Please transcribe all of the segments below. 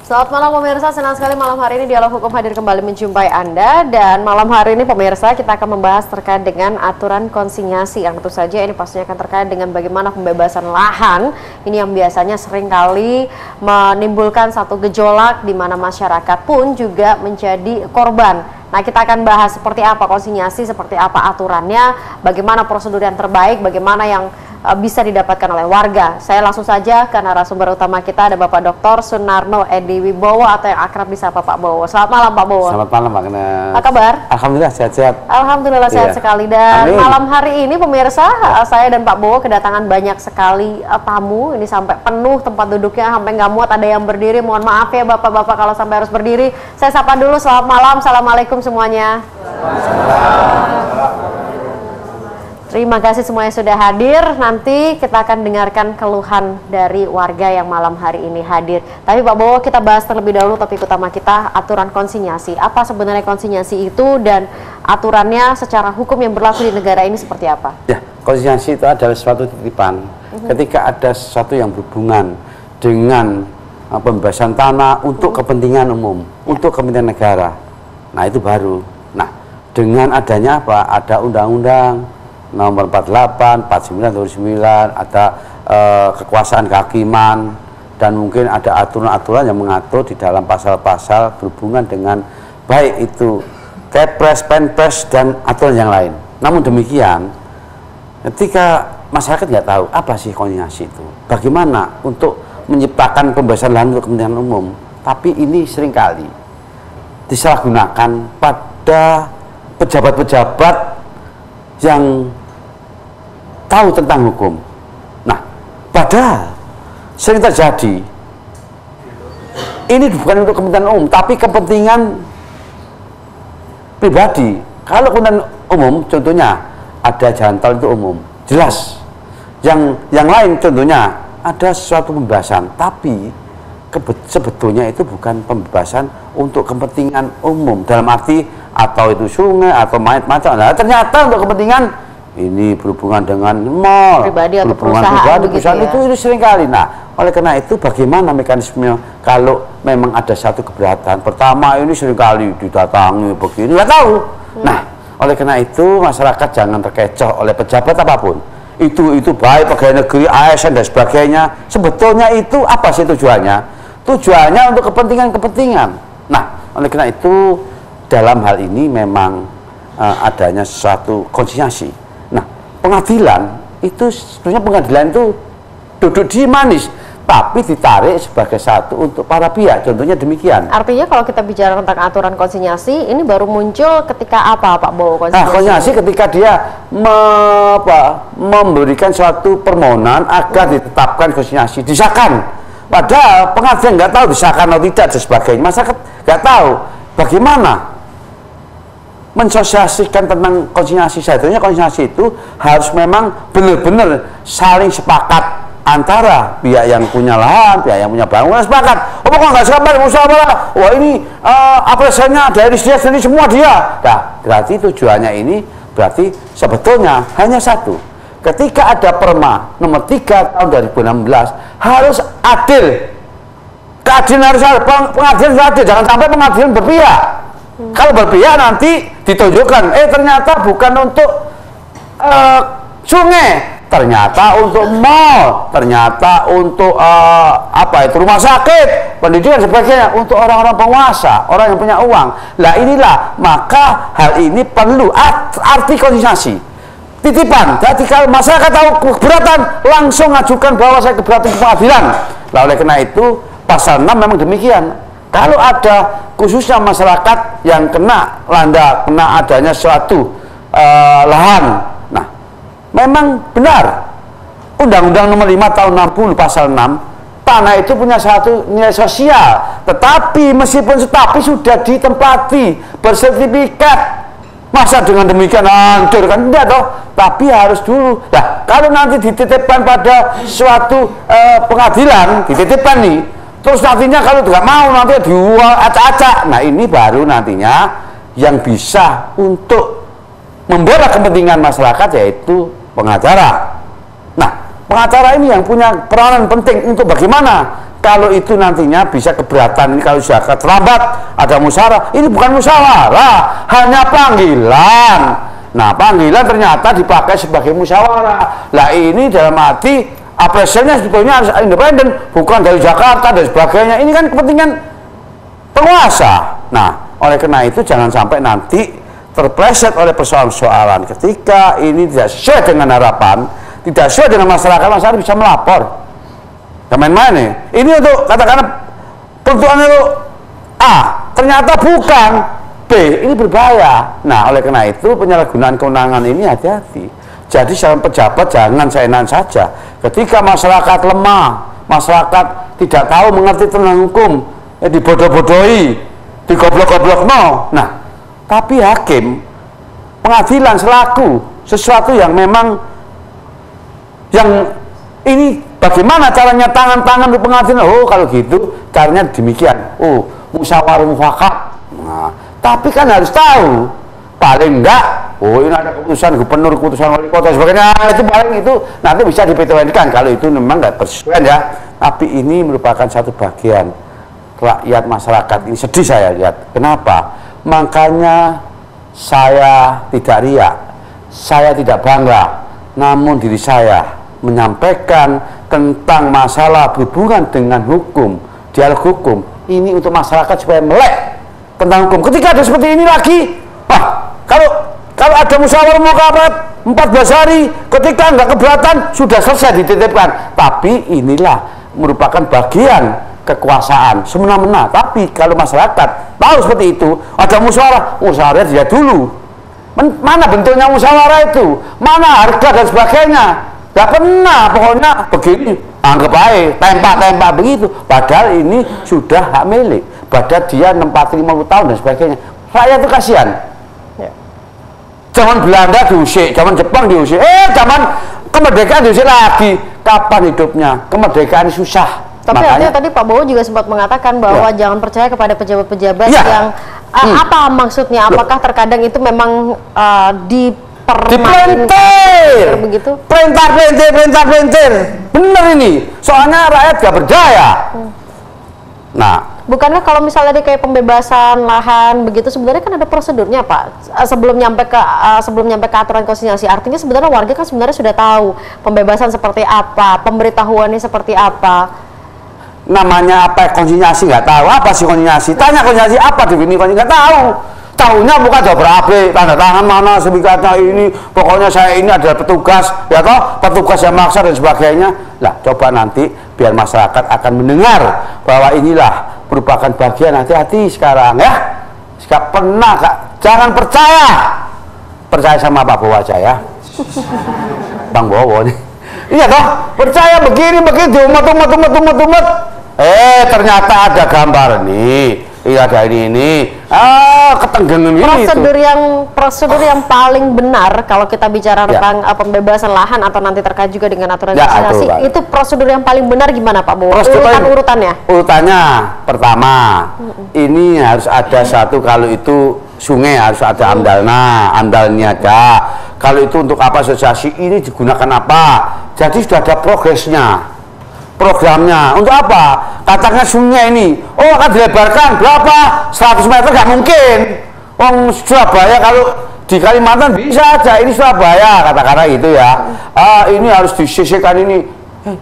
Selamat malam pemirsa, senang sekali malam hari ini Dialog Hukum hadir kembali menjumpai Anda. Dan malam hari ini pemirsa kita akan membahas terkait dengan aturan konsinyasi yang tentu saja ini pastinya akan terkait dengan bagaimana pembebasan lahan. Ini yang biasanya seringkali menimbulkan satu gejolak di mana masyarakat pun juga menjadi korban. Nah, kita akan bahas seperti apa konsinyasi, seperti apa aturannya, bagaimana prosedur yang terbaik, bagaimana yang bisa didapatkan oleh warga. Saya langsung saja ke narasumber utama kita, ada Bapak Dr. Sunarno Edi Wibowo atau yang akrab disapa Pak Bowo. Selamat malam Pak Bowo. Selamat malam Pak Kena. Apa kabar? Alhamdulillah sehat-sehat. Alhamdulillah sehat sekali. Dan Amin. Malam hari ini pemirsa, saya dan Pak Bowo kedatangan banyak sekali tamu. Ini sampai penuh tempat duduknya, sampai nggak muat, ada yang berdiri. Mohon maaf ya Bapak-bapak kalau sampai harus berdiri. Saya sapa dulu, selamat malam, assalamualaikum semuanya. Terima kasih semuanya sudah hadir. Nanti kita akan dengarkan keluhan dari warga yang malam hari ini hadir. Tapi Pak Bowo, kita bahas terlebih dahulu topik utama kita, aturan konsinyasi. Apa sebenarnya konsinyasi itu dan aturannya secara hukum yang berlaku di negara ini seperti apa? Ya, konsinyasi itu adalah suatu titipan. Ketika ada sesuatu yang berhubungan dengan pembebasan tanah untuk kepentingan umum, untuk kepentingan negara. Nah, itu baru. Nah, dengan adanya apa? Ada undang-undang nomor 48, 49, 2009, ada kekuasaan kehakiman, dan mungkin ada aturan-aturan yang mengatur di dalam pasal-pasal berhubungan dengan baik itu Kepres, Penpres, dan aturan yang lain. Namun demikian, ketika masyarakat nggak tahu apa sih konsinyasi itu, bagaimana untuk menciptakan pembebasan lahan untuk kepentingan umum, tapi ini seringkali disalahgunakan pada pejabat-pejabat yang tahu tentang hukum. Nah, padahal sering terjadi ini bukan untuk kepentingan umum, tapi kepentingan pribadi. Kalau kepentingan umum, contohnya ada jalan tol itu umum, jelas. Yang lain contohnya ada suatu pembebasan, tapi sebetulnya itu bukan pembebasan untuk kepentingan umum dalam arti atau itu sungai atau macam. Nah, ternyata untuk kepentingan ini berhubungan dengan mall, pribadi atau perusahaan ya? Itu sering kali. Nah, oleh karena itu bagaimana mekanisme kalau memang ada satu keberatan? Pertama, ini sering kali didatangi begini, nggak tahu. Nah, oleh karena itu masyarakat jangan terkecoh oleh pejabat apapun. Itu baik pegawai negeri, ASN dan sebagainya. Sebetulnya itu apa sih tujuannya? Tujuannya untuk kepentingan-kepentingan. Nah, oleh karena itu dalam hal ini memang adanya suatu konsinyasi. Nah, pengadilan itu sebenarnya pengadilan itu duduk di manis, tapi ditarik sebagai satu untuk para pihak. Contohnya demikian. Artinya kalau kita bicara tentang aturan konsinyasi, ini baru muncul ketika apa Pak Bowo? Nah, konsinyasi ketika dia memberikan suatu permohonan agar ditetapkan konsinyasi, disahkan. Padahal pengadilan nggak tahu disahkan atau tidak dan sebagainya. Masyarakat nggak tahu bagaimana mensosialisasikan tentang konsinyasi. Sebetulnya konsinyasi itu harus memang benar-benar saling sepakat antara pihak yang punya lahan, pihak yang punya bangunan sepakat. Oh, kok nggak sepakat, musyawarah. Wah, ini apresiasinya dari dia sendiri semua dia. Nah, berarti tujuannya ini berarti sebetulnya hanya satu. Ketika ada Perma nomor 3 tahun 2016 harus adil. Keadilan harus ada, pengadilan harus adil. Jangan sampai pengadilan berpihak. Kalau berpihak nanti ditunjukkan, ternyata bukan untuk sungai, ternyata untuk mall, ternyata untuk rumah sakit, pendidikan sebagainya, untuk orang-orang penguasa, orang yang punya uang. Lah inilah, maka hal ini perlu arti konsinyasi. Titipan, jadi kalau masyarakat tahu keberatan, langsung ajukan bahwa saya keberatan ke pengadilan. Lah oleh karena itu, pasal 6 memang demikian. Kalau ada khususnya masyarakat yang kena adanya suatu lahan, nah memang benar Undang-Undang nomor 5 tahun 60 pasal 6, tanah itu punya satu nilai sosial, tetapi meskipun sudah ditempati bersertifikat, masa dengan demikian hancur kan? Tidak toh, tapi harus dulu. Nah, kalau nanti dititipkan pada suatu pengadilan, dititipkan nih, terus nantinya kalau tidak mau nanti dijual acak-acak. Nah, ini baru nantinya yang bisa untuk membela kepentingan masyarakat, yaitu pengacara. Nah, pengacara ini yang punya peranan penting untuk bagaimana kalau itu nantinya bisa keberatan, ini kalau sudah terlambat ada musyawarah, ini bukan musyawarah, hanya panggilan. Nah, panggilan ternyata dipakai sebagai musyawarah. Lah ini dalam arti apresiasinya sebetulnya harus independen, bukan dari Jakarta dan sebagainya. Ini kan kepentingan penguasa. Nah, oleh karena itu jangan sampai nanti terpleset oleh persoalan-persoalan ketika ini tidak sesuai dengan harapan, tidak sesuai dengan masyarakat bisa melapor. Main-main nih. Ini untuk katakanlah peruntukannya itu A, ternyata bukan B, ini berbahaya. Nah, oleh karena itu penyalahgunaan kewenangan ini hati-hati. Jadi seorang pejabat jangan seenak saja. Ketika masyarakat lemah, masyarakat tidak tahu mengerti tentang hukum, dibodoh-bodohi, digoblok-goblok no. Nah, tapi hakim, pengadilan selaku sesuatu yang memang yang ini bagaimana caranya tangan-tangan di pengadilan? Oh, kalau gitu caranya demikian. Oh, musyawarah mufakat. Nah, tapi kan harus tahu paling enggak, oh ini ada keputusan gubernur, keputusan wali kota sebagainya, itu paling itu nanti bisa dipetulkan kalau itu memang enggak persesuaian ya. Tapi ini merupakan satu bagian rakyat masyarakat ini sedih saya lihat. Kenapa? Makanya saya tidak riak, saya tidak bangga, namun diri saya menyampaikan tentang masalah berhubungan dengan hukum, dialog hukum ini untuk masyarakat supaya melek tentang hukum. Ketika ada seperti ini lagi, kalau ada musyawarah mufakat 14 hari, ketika nggak keberatan sudah selesai dititipkan. Tapi inilah merupakan bagian kekuasaan semena-mena. Tapi kalau masyarakat tahu seperti itu, ada musyawarah dia dulu. Mana bentuknya musyawarah itu? Mana harga dan sebagainya? Gak pernah, pokoknya begini, anggap aja, tembak-tembak begitu. Padahal ini sudah hak milik. Padahal dia 40-50 tahun dan sebagainya. Rakyat itu kasihan. Ya. Zaman Belanda diusik, zaman Jepang diusik, zaman kemerdekaan diusik lagi. Kapan hidupnya? Kemerdekaan susah. Tapi artinya tadi Pak Bowo juga sempat mengatakan bahwa jangan percaya kepada pejabat-pejabat yang apa maksudnya? Apakah terkadang itu memang dipelintir begitu, pelintir bener ini, soalnya rakyat gak percaya. Nah, bukannya kalau misalnya dia kayak pembebasan lahan begitu sebenarnya kan ada prosedurnya Pak sebelum nyampe ke aturan konsinyasi. Artinya sebenarnya warga kan sebenarnya sudah tahu pembebasan seperti apa, pemberitahuannya seperti apa. Namanya apa konsinyasi nggak tahu, apa sih konsinyasi? Tanya konsinyasi apa, definisi konsinyasi nggak tahu. Tahunya bukan jawab berabe, tanda tangan mana sertifikatnya ini, pokoknya saya ini adalah petugas, ya toh, petugas yang maksa dan sebagainya. Lah, coba nanti biar masyarakat akan mendengar bahwa inilah merupakan bagian, hati-hati sekarang ya. Nggak pernah, Kak. Jangan percaya sama Pak Bowo aja ya. Bang Bowo nih. Iya toh, percaya begini umat. Ternyata ada gambar nih. Iya ada ini. Ketenggengan ini. Prosedur yang paling benar kalau kita bicara tentang pembebasan lahan atau nanti terkait juga dengan aturan konsinyasi, itu prosedur yang paling benar gimana Pak Bowo? Urutannya? Urutannya pertama, ini harus ada satu, kalau itu sungai harus ada amdalnya ada. Kalau itu untuk apa asosiasi ini digunakan apa? Jadi sudah ada progresnya. Programnya untuk apa? Katakan sungai ini, oh akan dilebarkan berapa? 100 meter nggak mungkin. Surabaya kalau di Kalimantan bisa aja, ini Surabaya katakanlah itu ya. Ini harus disisihkan ini.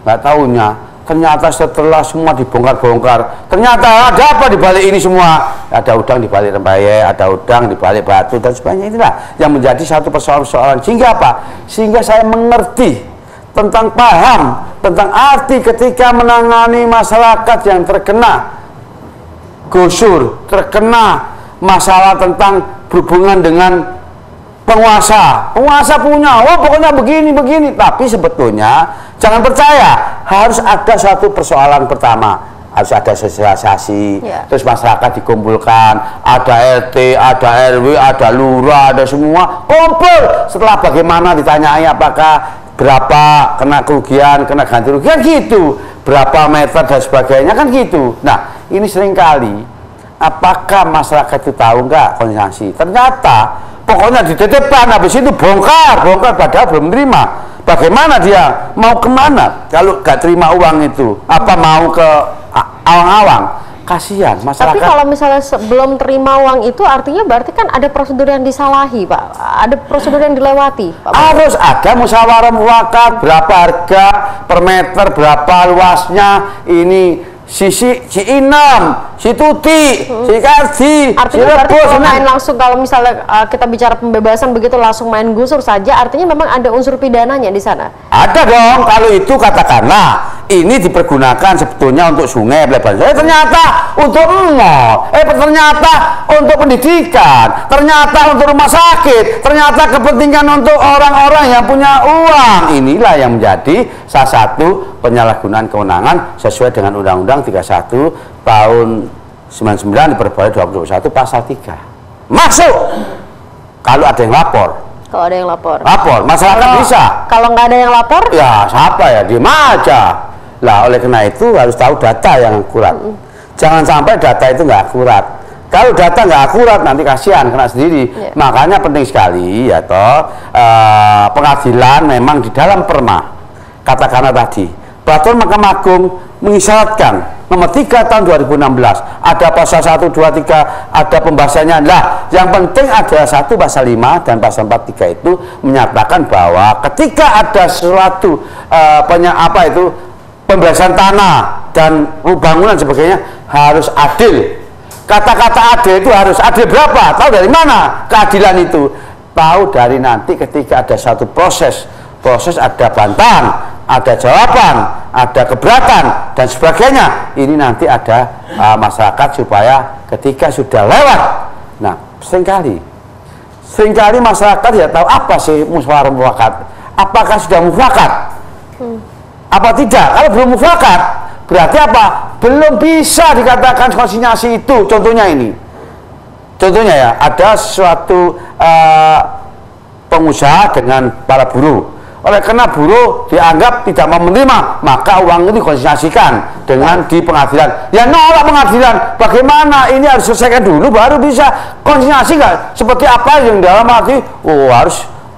Nggak tahunya, ternyata setelah semua dibongkar-bongkar, ternyata ada apa di balik ini semua? Ada udang di balik rembaye, ada udang di balik batu dan sebagainya. Inilah yang menjadi satu persoalan-persoalan. Sehingga apa? Sehingga saya mengerti tentang paham tentang arti ketika menangani masyarakat yang terkena gusur, terkena masalah tentang berhubungan dengan penguasa. Penguasa punya, pokoknya begini, tapi sebetulnya jangan percaya, harus ada satu persoalan pertama, harus ada sosialisasi, terus masyarakat dikumpulkan, ada RT, ada RW, ada lurah, ada semua kumpul. Setelah bagaimana ditanyai apakah berapa kena kerugian, kena ganti rugian gitu, berapa meter dan sebagainya kan gitu. Nah, ini seringkali apakah masyarakat itu tahu nggak konsinyasi? Ternyata pokoknya dititipkan, habis itu bongkar padahal belum menerima. Bagaimana dia mau kemana kalau nggak terima uang itu? Apa mau ke awang-awang. Kasihan masyarakat. Tapi kalau misalnya sebelum terima uang itu artinya berarti kan ada prosedur yang disalahi, Pak. Ada prosedur yang dilewati, Pak. Harus ada musyawarah mufakat, berapa harga per meter, berapa luasnya, ini si Inem, si Tuti, si Kardi, artinya berarti kalau main langsung, kalau misalnya kita bicara pembebasan begitu langsung main gusur saja, artinya memang ada unsur pidananya di sana. Ada dong. Kalau itu katakanlah ini dipergunakan sebetulnya untuk sungai lebar, ternyata untuk mall, ternyata untuk pendidikan, ternyata untuk rumah sakit, ternyata kepentingan untuk orang-orang yang punya uang. Inilah yang menjadi salah satu penyalahgunaan kewenangan sesuai dengan Undang-Undang 31 tahun 99 diperbarui 2021 pasal 3. Masuk kalau ada yang lapor. Kalau ada yang lapor. Lapor, masyarakat bisa. Kalau nggak ada yang lapor? Ya siapa ya, diem aja. Lah oleh karena itu harus tahu data yang akurat. Jangan sampai data itu nggak akurat. Kalau data nggak akurat nanti kasihan kena sendiri. Makanya penting sekali ya toh pengadilan memang di dalam perma. Katakanlah tadi Peraturan Mahkamah Agung mengisyaratkan nomor 3 tahun 2016 ada pasal 1, 2, 3 ada pembahasannya. Lah yang penting ada satu pasal 5 dan pasal 43 itu menyatakan bahwa ketika ada sesuatu pembebasan tanah dan bangunan sebagainya harus adil. Kata-kata adil itu harus adil berapa? Tahu dari mana keadilan itu? Tahu dari nanti ketika ada satu proses ada bantahan, ada jawaban, ada keberatan dan sebagainya. Ini nanti ada masyarakat supaya ketika sudah lewat. Nah, seringkali masyarakat ya tahu apa sih musyawarah mufakat? Apakah sudah mufakat? Apa tidak? Kalau belum mufakat, berarti apa? Belum bisa dikatakan konsinyasi itu. Contohnya ini. Contohnya ya, ada suatu pengusaha dengan para buruh. Oleh karena buruh dianggap tidak mau menerima, maka uang ini konsinyasikan dengan di pengadilan. Ya nolak pengadilan. Bagaimana? Ini harus selesaikan dulu baru bisa konsinyasi nggak? Seperti apa yang dalam arti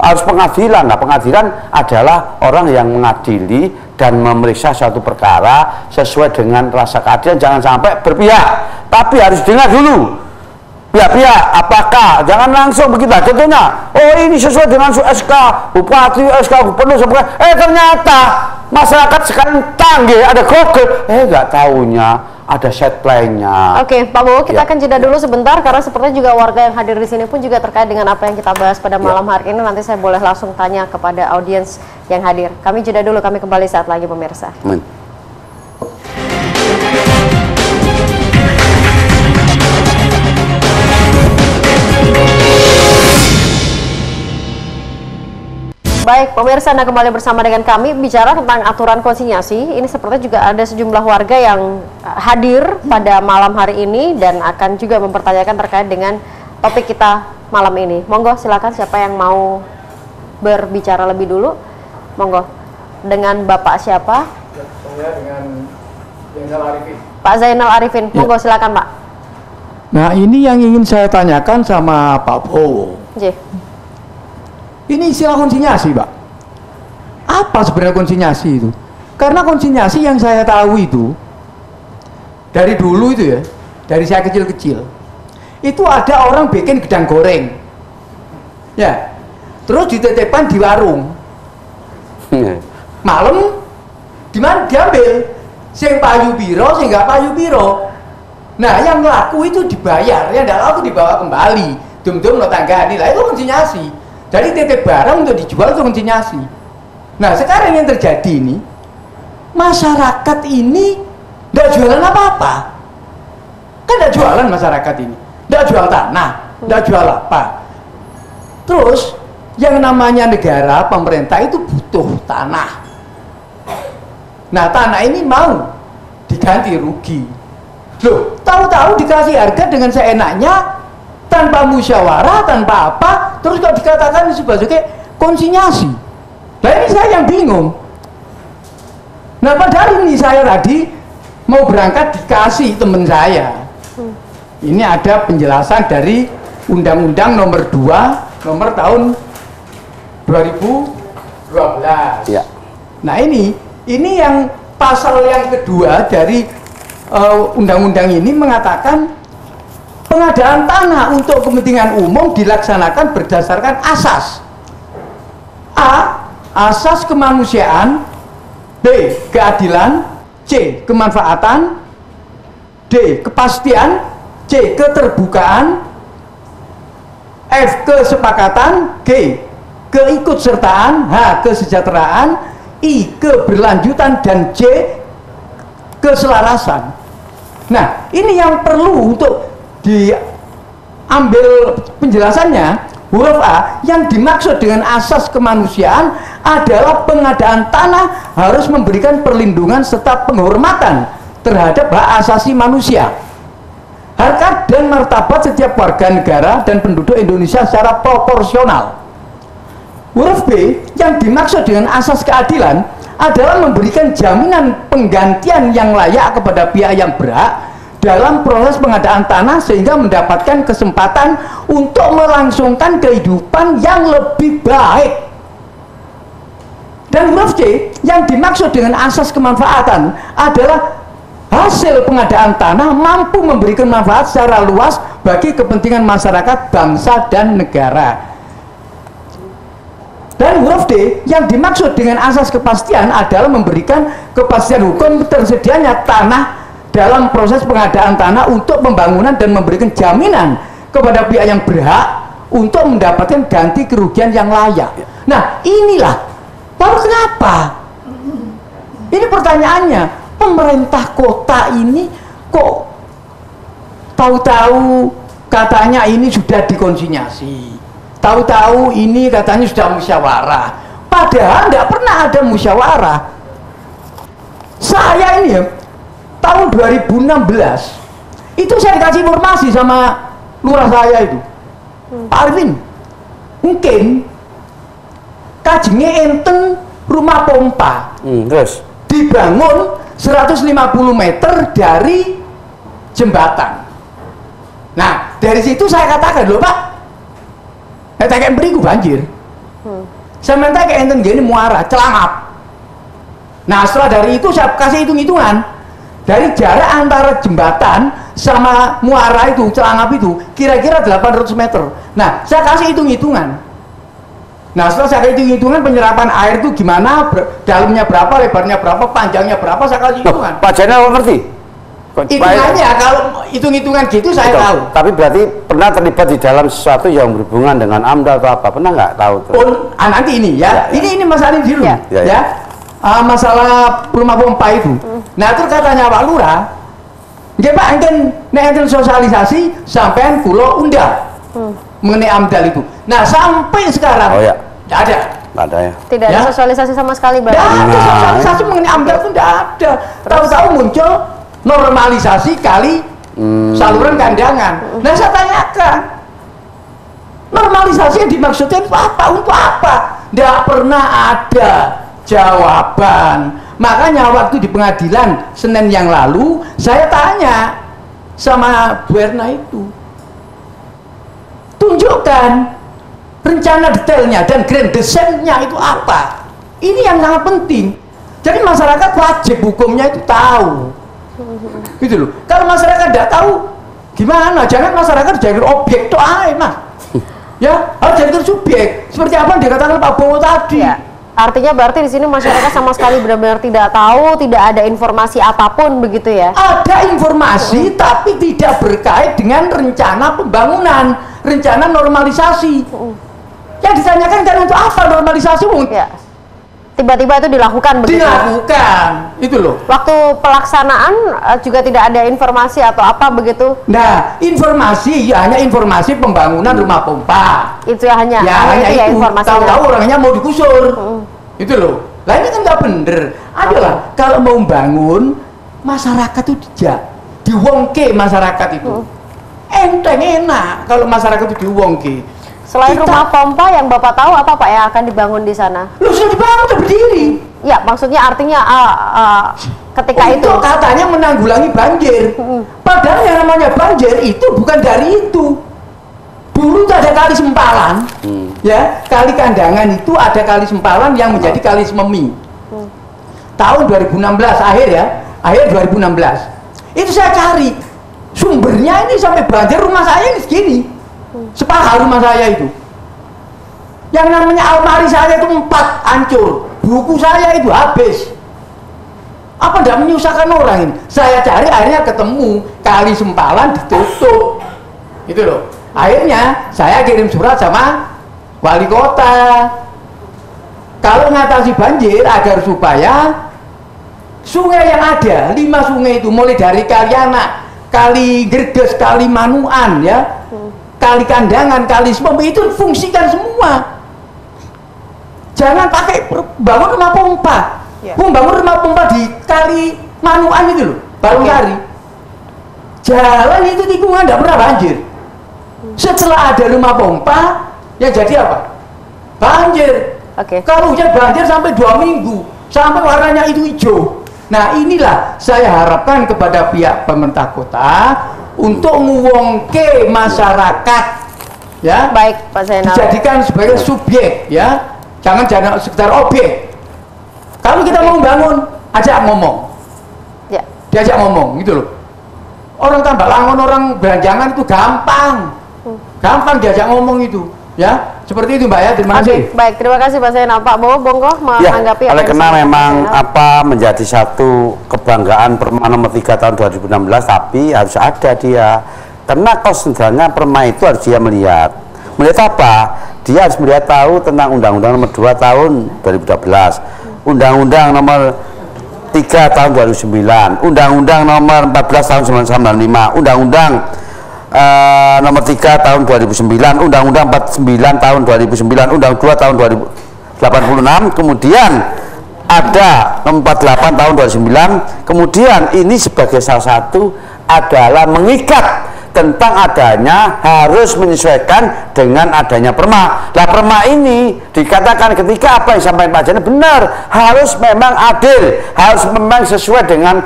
harus pengadilan. Nah, pengadilan adalah orang yang mengadili dan memeriksa suatu perkara sesuai dengan rasa keadilan. Jangan sampai berpihak, tapi harus dengar dulu pihak-pihak. Apakah jangan langsung begitu. Contohnya, oh ini sesuai dengan SK Bupati, SK Gubernur, ternyata masyarakat sekarang canggih, ada Google, nggak tahunya ada set plan-nya. Oke, Pak Bowo, kita akan jeda dulu sebentar karena sepertinya juga warga yang hadir di sini pun juga terkait dengan apa yang kita bahas pada malam hari ini. Nanti saya boleh langsung tanya kepada audiens yang hadir. Kami jeda dulu, kami kembali saat lagi pemirsa. Baik, pemirsa, Anda kembali bersama dengan kami bicara tentang aturan konsinyasi. Ini sepertinya juga ada sejumlah warga yang hadir pada malam hari ini dan akan juga mempertanyakan terkait dengan topik kita malam ini. Monggo, silakan siapa yang mau berbicara lebih dulu. Monggo. Dengan Bapak siapa? Saya dengan Zainal Arifin. Pak Zainal Arifin, monggo silakan, Pak. Nah, ini yang ingin saya tanyakan sama Pak Bowo. Ini istilah konsinyasi, Pak. Apa sebenarnya konsinyasi itu? Karena konsinyasi yang saya tahu itu dari dulu itu ya, dari saya kecil-kecil, itu ada orang bikin gedang goreng, ya, terus dititipkan di warung. Malam, di mana diambil? Sing payu biro, sing nggak payu biro. Nah, yang laku itu dibayar, yang nggak laku dibawa kembali. Dum-dum no tanggani lah, itu konsinyasi. Jadi titip barang untuk dijual itu konsinyasi. Nah, sekarang yang terjadi ini, masyarakat ini tidak jualan apa-apa. Kan tidak jualan masyarakat ini, tidak jual tanah, tidak jual apa. Terus yang namanya negara, pemerintah itu butuh tanah. Nah, tanah ini mau diganti rugi. Loh, tahu-tahu dikasih harga dengan seenaknya, tanpa musyawarah, tanpa apa, terus kalau dikatakan sebagai konsinyasi. Nah, ini saya yang bingung. Nah, padahal ini saya tadi mau berangkat dikasih teman saya. Ini ada penjelasan dari Undang-Undang nomor 2 nomor tahun 2012. Ya. Nah, ini yang pasal yang kedua dari undang-undang ini mengatakan pengadaan tanah untuk kepentingan umum dilaksanakan berdasarkan asas. A. Asas kemanusiaan. B. Keadilan. C. Kemanfaatan. D. Kepastian. C. Keterbukaan. F. Kesepakatan. G. Keikutsertaan. H. Kesejahteraan. I. Keberlanjutan. Dan C. Keselarasan. Nah, ini yang perlu untuk diambil penjelasannya. Huruf A, yang dimaksud dengan asas kemanusiaan adalah pengadaan tanah harus memberikan perlindungan serta penghormatan terhadap hak asasi manusia, harkat dan martabat setiap warga negara dan penduduk Indonesia secara proporsional. Huruf B, yang dimaksud dengan asas keadilan adalah memberikan jaminan penggantian yang layak kepada pihak yang berhak dalam proses pengadaan tanah sehingga mendapatkan kesempatan untuk melangsungkan kehidupan yang lebih baik. Dan huruf C, yang dimaksud dengan asas kemanfaatan adalah hasil pengadaan tanah mampu memberikan manfaat secara luas bagi kepentingan masyarakat, bangsa, dan negara. Dan huruf D, yang dimaksud dengan asas kepastian adalah memberikan kepastian hukum tersedianya tanah dalam proses pengadaan tanah untuk pembangunan dan memberikan jaminan kepada pihak yang berhak untuk mendapatkan ganti kerugian yang layak. Nah, inilah lalu kenapa? Ini pertanyaannya, pemerintah kota ini kok tahu-tahu katanya ini sudah dikonsinyasi, tahu-tahu ini katanya sudah musyawarah, padahal tidak pernah ada musyawarah. Saya ini ya, tahun 2016 itu saya dikasih informasi sama lurah saya itu, Pak Arvin, mungkin kajengnya enten rumah pompa terus dibangun 150 meter dari jembatan. Nah, dari situ saya katakan, loh Pak, saya tanya beriku banjir, saya minta ke enten gini muara celangap. Nah, setelah dari itu saya kasih hitung-hitungan dari jarak antara jembatan sama muara itu, celangap itu, kira-kira 800 meter. Nah, saya kasih hitung-hitungan. Nah, setelah saya kasih hitung-hitungan penyerapan air itu gimana, dalamnya berapa, lebarnya berapa, panjangnya berapa, saya kasih hitungan. Pak Jenderal ngerti? Hitungannya, kalau hitung-hitungan gitu saya tahu. Tapi berarti pernah terlibat di dalam sesuatu yang berhubungan dengan AMDAL atau apa? Pernah nggak tahu? Nanti ini ya, ini masalah ini dulu ya. Masalah rumah pompa itu. Nah, terus katanya Pak Lurah, nggih Pak, enten sosialisasi sampean kula undang mengenai AMDAL itu. Nah, sampai sekarang tidak ada. Nggak ada ya. Tidak ada sosialisasi sama sekali, Bang. Tidak ada sosialisasi mengenai AMDAL itu, tidak ada. Tahu-tahu muncul normalisasi kali saluran kandangan. Nah, saya tanyakan, normalisasi yang dimaksudkan itu apa? Untuk apa? Tidak pernah ada jawaban. Makanya waktu di pengadilan Senin yang lalu saya tanya sama Bu Erna itu, tunjukkan rencana detailnya dan grand design-nya itu apa. Ini yang sangat penting. Jadi masyarakat wajib hukumnya itu tahu. Gitu loh. Kalau masyarakat tidak tahu gimana? Jangan masyarakat jadi objek tuh Mas. Ya, harus jadi subjek. Seperti apa yang dikatakan Pak Bowo tadi. Ya. Artinya berarti di sini masyarakat sama sekali benar-benar tidak tahu, tidak ada informasi apapun begitu ya? Ada informasi tapi tidak berkait dengan rencana pembangunan, rencana normalisasi. Yang ditanyakan kan untuk apa normalisasi? Ya. Tiba-tiba itu dilakukan begitu? Dilakukan, itu loh. Waktu pelaksanaan juga tidak ada informasi atau apa begitu? Nah, informasi ya hanya informasi pembangunan rumah pompa. Itu ya hanya itu. Tahu-tahu orangnya mau digusur. Itu loh. Lah ini kan nggak bener. Adalah kalau mau bangun masyarakat itu diwongke masyarakat itu. Enteng enak kalau masyarakat itu diwongke. Selain rumah pompa yang Bapak tahu apa Pak yang akan dibangun di sana? Lu sudah dibangun, sudah berdiri. Ya, maksudnya artinya ketika itu katanya menanggulangi banjir. Padahal yang namanya banjir itu bukan dari itu. Dulu itu ada kali sempalan, ya kali kandangan itu ada kali sempalan yang menjadi kali sememi. Tahun 2016 akhir 2016 Itu saya cari sumbernya ini sampai banjir rumah saya ini segini, sepaha rumah saya itu. Yang namanya almari saya itu 4 hancur, buku saya itu habis. Apa tidak menyusahkan orang ini? Saya cari akhirnya ketemu kali Sempalan ditutup, itu loh. Akhirnya saya kirim surat sama wali kota. Kalau mengatasi banjir agar supaya sungai yang ada, 5 sungai itu mulai dari Kalianak, Kali Gerges, Kali Manuan ya, Kali Kandangan, Kali Semombe itu fungsikan semua. Jangan pakai bangun rumah pompa. Bangun rumah pompa di Kali Manuan itu loh, Balungsari. Jalan itu tikungan tidak pernah banjir. Setelah ada rumah pompa, yang jadi apa? Banjir. Kalau hujan banjir sampai 2 minggu, sampai warnanya itu hijau. Nah inilah saya harapkan kepada pihak pemerintah kota untuk nguwongke masyarakat, ya. Baik, Pak Zainal. Dijadikan sebagai subjek, ya. Jangan sekedar objek. Kalau kita mau bangun, ajak ngomong. Ya. Diajak ngomong, gitu loh. Orang tambak langon, orang beranjangan itu gampang. Gampang diajak ngomong itu, ya. Seperti itu Mbak ya, terima kasih. Baik, terima kasih Pak Zainal. Pak Bowo, Bongko menanggapi oleh karena memang apa menjadi satu kebanggaan Perma nomor 3 tahun 2016, tapi harus ada dia. Karena konsentrasinya Perma itu harus dia melihat. Melihat apa? Dia harus melihat tahu tentang Undang-Undang nomor 2 tahun 2012, Undang-Undang nomor 3 tahun 2009, Undang-Undang nomor 14 tahun 1995, Undang-Undang nomor 3 tahun 2009, Undang-Undang 49 tahun 2009, Undang 2 tahun 2086, kemudian ada nomor 48 tahun 2009, kemudian ini sebagai salah satu adalah mengikat tentang adanya harus menyesuaikan dengan adanya Perma. Nah Perma ini dikatakan ketika apa yang disampaikan Pak Zainal benar, harus memang adil, harus memang sesuai dengan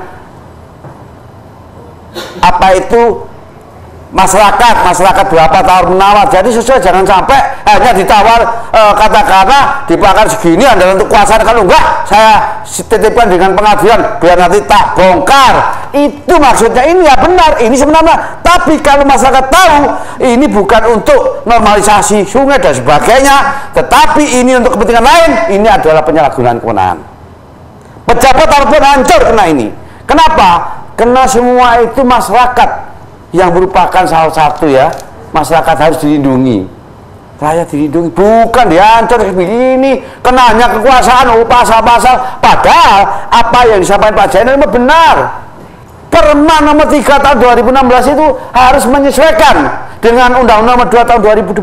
apa itu masyarakat berapa tahun menawar. Jadi sesuai, jangan sampai hanya ditawar katakanlah dibakar segini adalah untuk kuasa, kalau enggak saya titipkan dengan pengadilan biar nanti tak bongkar. Itu maksudnya ini ya benar, ini sebenarnya. Tapi kalau masyarakat tahu ini bukan untuk normalisasi sungai dan sebagainya, tetapi ini untuk kepentingan lain, ini adalah penyalahgunaan kewenangan. Pejabat apapun hancur kena ini. Kenapa? Karena semua itu masyarakat yang merupakan salah satu ya, masyarakat harus dilindungi, rakyat dilindungi, bukan dihancur begini, kenanya kekuasaan, pasal-pasal. Padahal apa yang disampaikan Pak Zainal benar. Perma nomor 3 tahun 2016 itu harus menyesuaikan dengan Undang-Undang nomor 2 tahun 2012,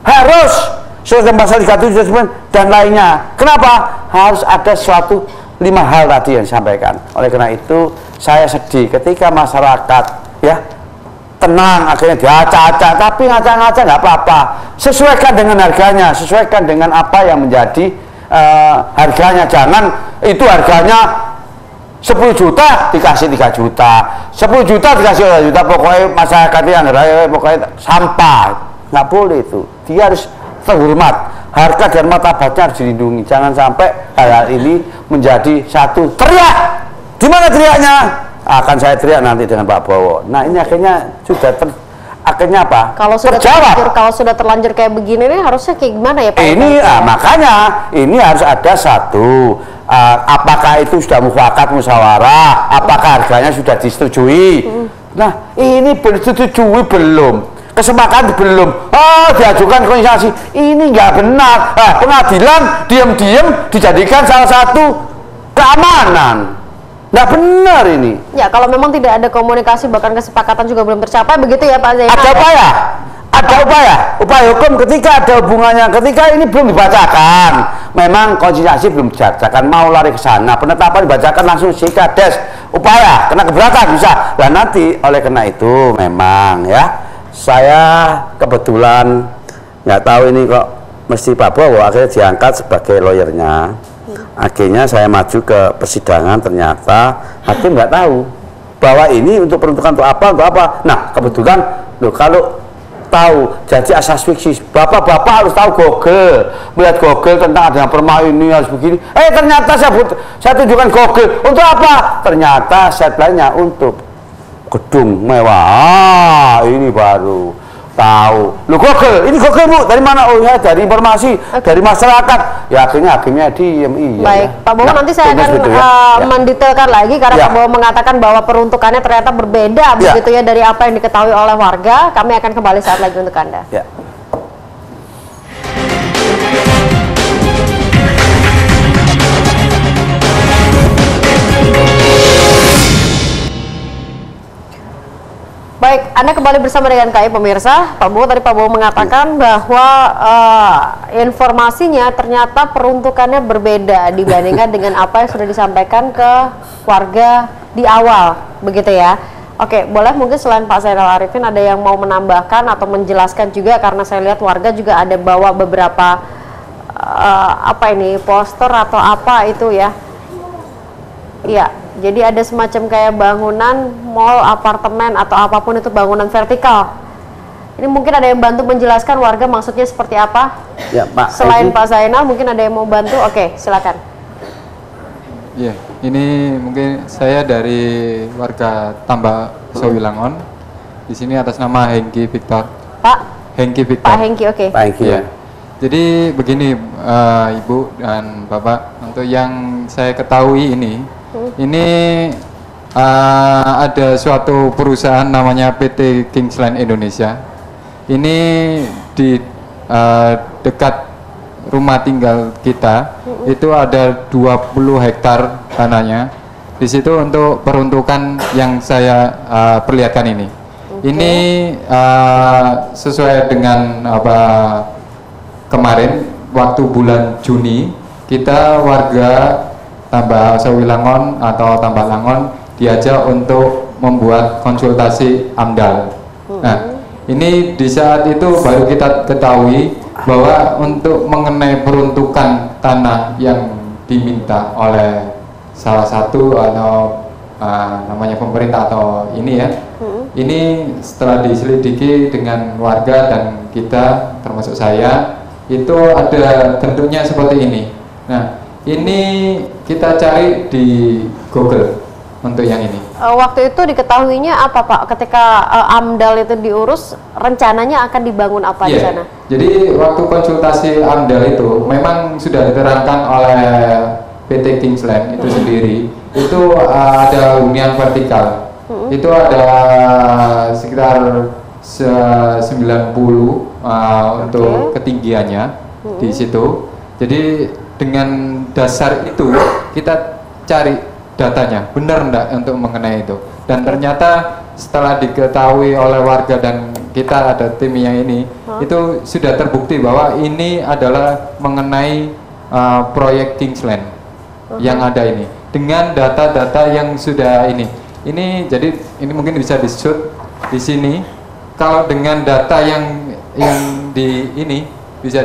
harus sesuai pasal 37 dan lainnya. Kenapa? Harus ada suatu 5 hal tadi yang disampaikan. Oleh karena itu saya sedih ketika masyarakat ya tenang akhirnya diacak-acak, tapi ngacak-ngacak nggak apa-apa, sesuaikan dengan harganya, sesuaikan dengan apa yang menjadi harganya. Jangan itu harganya 10 juta dikasih 3 juta, 10 juta dikasih 2 juta, pokoknya masyarakat yang raya pokoknya sampah. Nggak boleh itu, dia harus terhormat, harga dan martabatnya harus dilindungi. Jangan sampai hal ini menjadi satu teriak. Di mana teriaknya? Akan saya teriak nanti dengan Pak Bowo. Nah ini akhirnya sudah akhirnya apa? Kalau sudah terlanjur kayak begini ini harusnya kayak gimana ya Pak? Ini makanya ini harus ada satu, apakah itu sudah mufakat musyawarah, apakah harganya sudah disetujui. Nah ini disetujui belum, kesepakatan belum, diajukan konsentrasi, ini nggak benar. Pengadilan diam-diam dijadikan salah satu keamanan. Nggak benar ini. Ya, kalau memang tidak ada komunikasi bahkan kesepakatan juga belum tercapai, begitu ya Pak Zainal. Ada upaya hukum ketika ada hubungannya, ketika ini belum dibacakan, memang konsinyasi belum dibacakan, mau lari ke sana, penetapan dibacakan langsung sikades, upaya kena keberatan bisa. Dan nanti oleh karena itu memang ya, saya kebetulan nggak tahu ini kok mesti Pak Bowo akhirnya diangkat sebagai lawyernya. Akhirnya saya maju ke persidangan, ternyata hakim nggak tahu bahwa ini untuk peruntukan untuk apa. Nah kebetulan loh, kalau tahu. Jadi asas fiksi. Bapak-bapak harus tahu Google. Melihat Google tentang adanya perma ini harus begini. Ternyata saya tunjukkan Google. Untuk apa? Ternyata setline-nya untuk gedung mewah. Ini baru tahu. Lu Google, ini Google Bu, dari mana? Oh ya, dari informasi, dari masyarakat. Ya akhirnya hakimnya diem. Iya. Baik, Ya. Pak Bowo, nanti saya akan gitu ya. mendetailkan lagi karena Pak Bowo mengatakan bahwa peruntukannya ternyata berbeda begitu ya dari apa yang diketahui oleh warga. Kami akan kembali saat lagi untuk Anda. Ya. Baik, Anda kembali bersama dengan KAI pemirsa. Pak Bowo, tadi Pak Bowo mengatakan bahwa informasinya ternyata peruntukannya berbeda dibandingkan dengan apa yang sudah disampaikan ke warga di awal, begitu ya. Oke, boleh mungkin selain Pak Zainal Arifin ada yang mau menambahkan atau menjelaskan juga, karena saya lihat warga juga ada bawa beberapa poster atau apa itu ya. Iya, jadi ada semacam kayak bangunan mall, apartemen atau apapun itu bangunan vertikal. Ini mungkin ada yang bantu menjelaskan warga maksudnya seperti apa? Ya, Pak. Selain Pak Zainal, mungkin ada yang mau bantu? Oke, silakan. Iya, ini mungkin saya dari warga Tambak Sawilangon. Di sini atas nama Hengki Victor. Pak? Hengki Victor. Pak Hengki, oke. Pak Hengki ya. Jadi begini, Ibu dan Bapak, untuk yang saya ketahui ini ada suatu perusahaan namanya PT Kingsland Indonesia. Ini di dekat rumah tinggal kita, itu ada 20 hektar tanahnya. Di situ untuk peruntukan yang saya perlihatkan ini. Ini sesuai dengan apa kemarin waktu bulan Juni, kita warga Tambak Sawilangon atau Tambak Langon diajak untuk membuat konsultasi AMDAL. Nah, ini di saat itu baru kita ketahui bahwa untuk mengenai peruntukan tanah yang diminta oleh salah satu atau namanya pemerintah atau ini ya, ini setelah diselidiki dengan warga dan kita termasuk saya, itu ada bentuknya seperti ini. Nah, ini kita cari di Google untuk yang ini. Waktu itu diketahuinya apa Pak? Ketika AMDAL itu diurus, rencananya akan dibangun apa di sana? Jadi waktu konsultasi AMDAL itu memang sudah diterangkan oleh PT Kingsland itu sendiri. Itu ada hunian vertikal. Itu ada sekitar 90 untuk ketinggiannya di situ. Jadi dengan dasar itu kita cari datanya, benar enggak untuk mengenai itu. Dan ternyata setelah diketahui oleh warga dan kita ada tim yang ini, itu sudah terbukti bahwa ini adalah mengenai proyek Kingsland yang ada ini. Dengan data-data yang sudah ini. Jadi ini mungkin bisa di-shoot di sini. Kalau dengan data yang di ini bisa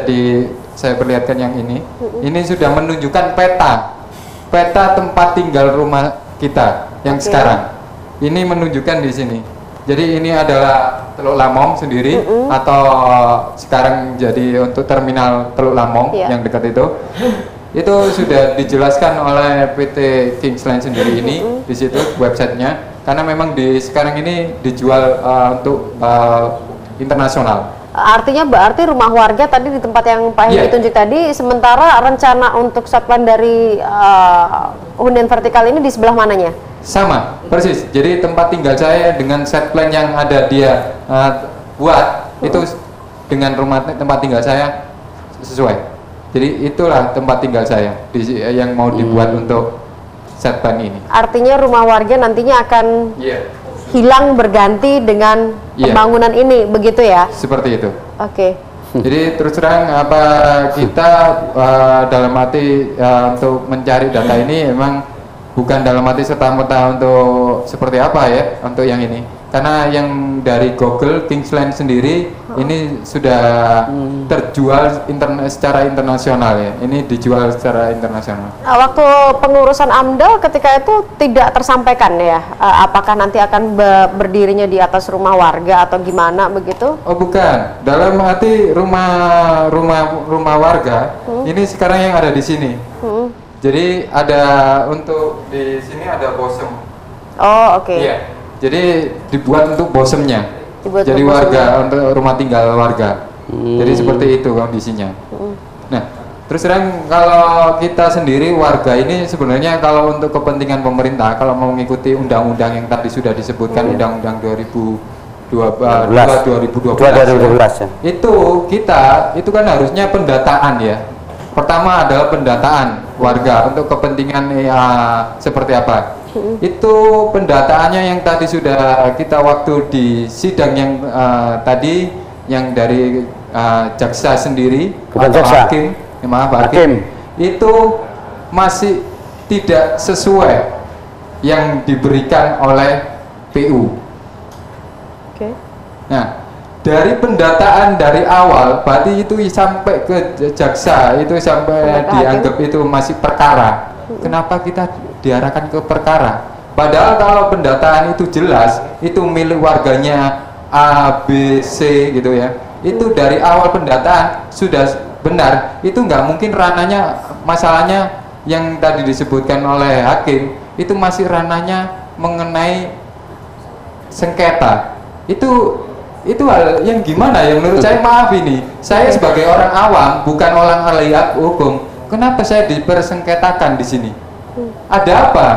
saya perlihatkan yang ini sudah menunjukkan peta tempat tinggal rumah kita yang sekarang. Ini menunjukkan di sini. Jadi ini adalah Teluk Lamong sendiri atau sekarang jadi untuk terminal Teluk Lamong yang dekat itu. Itu sudah dijelaskan oleh PT Kingsland sendiri ini di situ websitenya. Karena memang sekarang ini dijual untuk internasional. Artinya berarti rumah warga tadi di tempat yang Pak Hengki tunjuk tadi, sementara rencana untuk satplan dari hunian vertikal ini di sebelah mananya? Sama, persis. Jadi tempat tinggal saya dengan set plan yang ada dia buat itu dengan tempat tinggal saya sesuai. Jadi itulah tempat tinggal saya yang mau dibuat untuk set plan ini. Artinya rumah warga nantinya akan hilang berganti dengan pembangunan ini, begitu ya? Seperti itu. Oke. Jadi terus terang kita dalam arti untuk mencari data ini memang bukan dalam arti serta-merta untuk seperti apa ya untuk yang ini. Karena yang dari Google Kingsland sendiri Ini sudah terjual secara internasional ya. Ini dijual secara internasional. Waktu pengurusan AMDAL ketika itu tidak tersampaikan ya, apakah nanti akan berdirinya di atas rumah warga atau gimana begitu? Oh bukan, dalam arti rumah warga. Ini sekarang yang ada di sini. Jadi ada untuk di sini ada bosem. Oh oke. Iya. Jadi dibuat untuk bosemnya. Jadi untuk warga untuk rumah tinggal warga. Jadi seperti itu kondisinya. Nah, terus terang kalau kita sendiri warga ini sebenarnya kalau untuk kepentingan pemerintah, kalau mau mengikuti undang-undang yang tadi sudah disebutkan Undang-Undang 2012 ya. Itu kan harusnya pendataan ya. Pertama adalah pendataan warga untuk kepentingan seperti apa. Itu pendataannya yang tadi sudah kita waktu di sidang yang tadi yang dari jaksa sendiri bukan atau jaksa. hakim itu masih tidak sesuai yang diberikan oleh PU. Nah, dari pendataan dari awal berarti itu sampai ke jaksa itu sampai dianggap itu masih perkara. Kenapa kita diarahkan ke perkara? Padahal kalau pendataan itu jelas, itu milik warganya A, B, C gitu ya. Itu dari awal pendataan sudah benar. Itu nggak mungkin ranahnya, masalahnya yang tadi disebutkan oleh hakim itu masih ranahnya mengenai sengketa. Itu hal yang gimana ya menurut saya, maaf ini. Saya sebagai orang awam, bukan orang ahli hukum. Kenapa saya dipersengketakan di sini? Ada apa?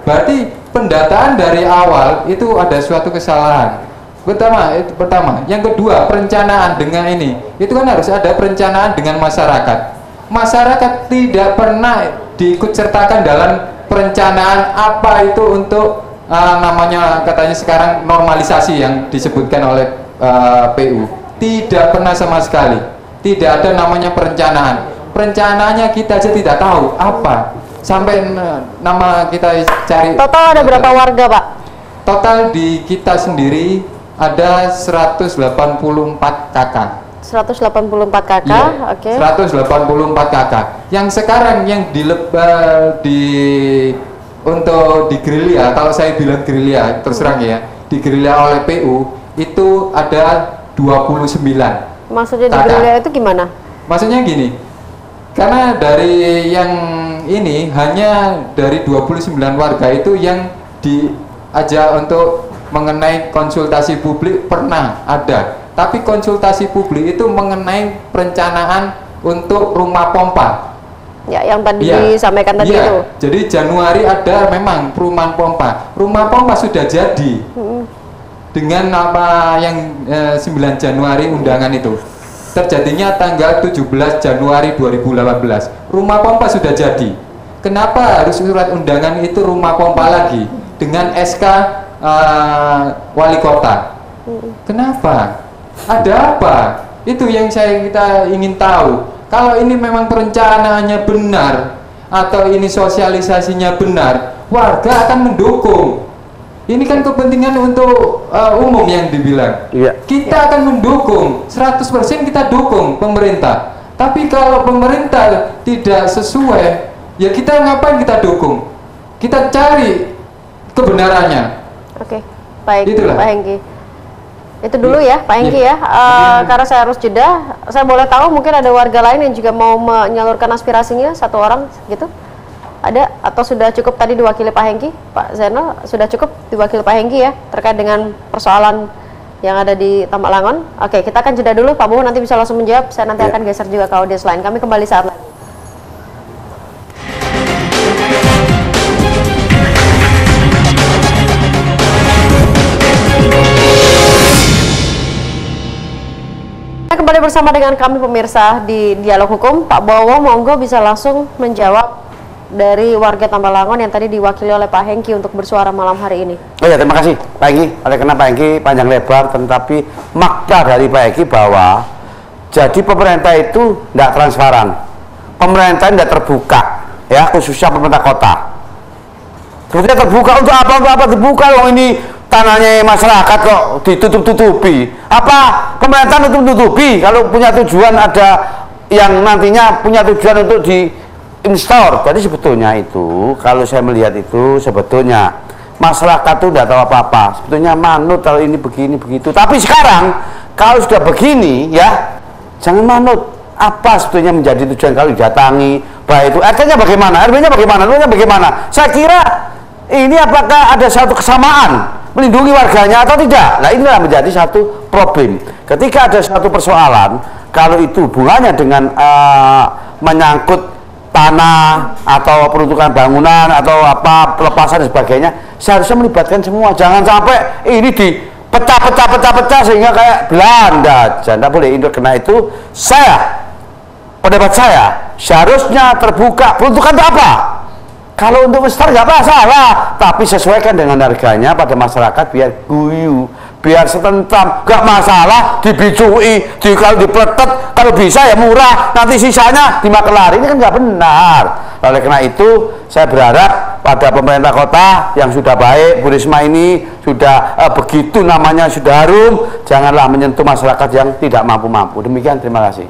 Berarti pendataan dari awal itu ada suatu kesalahan. Pertama. Yang kedua, perencanaan dengan ini. Itu kan harus ada perencanaan dengan masyarakat. Masyarakat tidak pernah diikutsertakan dalam perencanaan apa itu untuk namanya katanya sekarang normalisasi yang disebutkan oleh PU. Tidak pernah sama sekali. Tidak ada namanya perencanaan. Perencanaannya kita aja tidak tahu apa. Sampai nama kita cari. Total ada berapa warga, Pak? Total di kita sendiri ada 184 kakak. 184 kakak, iya, oke. 184 kakak. Yang sekarang yang untuk di gerilya, kalau saya bilang gerilya terus terang ya, di gerilya oleh PU itu ada 29. Maksudnya di gerilya itu gimana? Maksudnya gini, karena dari yang ini hanya dari 29 warga itu yang diajak untuk mengenai konsultasi publik pernah ada, tapi konsultasi publik itu mengenai perencanaan untuk rumah pompa. Ya, yang tadi disampaikan tadi itu. Jadi Januari ada memang perumahan pompa. Rumah pompa sudah jadi. Dengan apa yang 9 Januari undangan itu. Terjadinya tanggal 17 Januari 2018. Rumah pompa sudah jadi. Kenapa harus surat undangan itu rumah pompa lagi dengan SK wali kota? Kenapa? Ada apa? Itu yang kita ingin tahu. Kalau ini memang perencanaannya benar atau ini sosialisasinya benar, warga akan mendukung. Ini kan kepentingan untuk umum yang dibilang. Kita akan mendukung, 100% kita dukung pemerintah. Tapi kalau pemerintah tidak sesuai, ya kita ngapain kita dukung? Kita cari kebenarannya. Oke, baik, itulah. Pak Hengki. Itu dulu ya, Pak Hengki ya. Karena saya harus jeda, saya boleh tahu mungkin ada warga lain yang juga mau menyalurkan aspirasinya, satu orang gitu? Ada atau sudah cukup tadi diwakili Pak Hengki? Pak Zainal, sudah cukup diwakili Pak Hengki ya terkait dengan persoalan yang ada di Tambak Langon? Oke, kita akan jeda dulu. Pak Bowo nanti bisa langsung menjawab. Saya nanti akan geser juga ke audiens lain. Kami kembali saat lagi. Kembali bersama dengan kami pemirsa di Dialog Hukum. Pak Bowo, monggo bisa langsung menjawab dari warga Tambak Langon yang tadi diwakili oleh Pak Hengki untuk bersuara malam hari ini. Oh ya, terima kasih Pak Hengki. Oleh karena Pak Hengki panjang lebar, tetapi makna dari Pak Hengki bahwa jadi pemerintah itu tidak transparan, pemerintah tidak terbuka, ya khususnya pemerintah kota. Kemudian terbuka untuk apa? Untuk apa terbuka? Loh ini tanahnya masyarakat kok ditutup-tutupi? Apa pemerintah nutup-tutupi kalau punya tujuan ada yang nantinya punya tujuan untuk diinstor? Jadi sebetulnya itu, kalau saya melihat itu sebetulnya masyarakat itu tidak tahu apa-apa. Sebetulnya manut kalau ini begini begitu. Tapi sekarang kalau sudah begini ya, jangan manut. Apa sebetulnya menjadi tujuan kalau didatangi? Baik itu RT-nya bagaimana, RW-nya bagaimana, RW-nya bagaimana? Saya kira ini apakah ada satu kesamaan melindungi warganya atau tidak? Nah, inilah menjadi satu problem. Ketika ada satu persoalan, kalau itu hubungannya dengan menyangkut tanah atau peruntukan bangunan atau apa pelepasan dan sebagainya, seharusnya melibatkan semua. Jangan sampai ini dipecah sehingga kayak Belanda. Jangan boleh. Karena itu pendapat saya seharusnya terbuka. Peruntukan itu apa? Kalau untuk besar nggak masalah, tapi sesuaikan dengan harganya pada masyarakat biar guyu, biar setentam, nggak masalah dibicui, kalau dipletet, kalau bisa ya murah, nanti sisanya dimakan lari. Ini kan nggak benar. Oleh karena itu saya berharap pada pemerintah kota yang sudah baik, Bu Risma ini sudah begitu namanya sudah harum, janganlah menyentuh masyarakat yang tidak mampu-mampu. Demikian, terima kasih.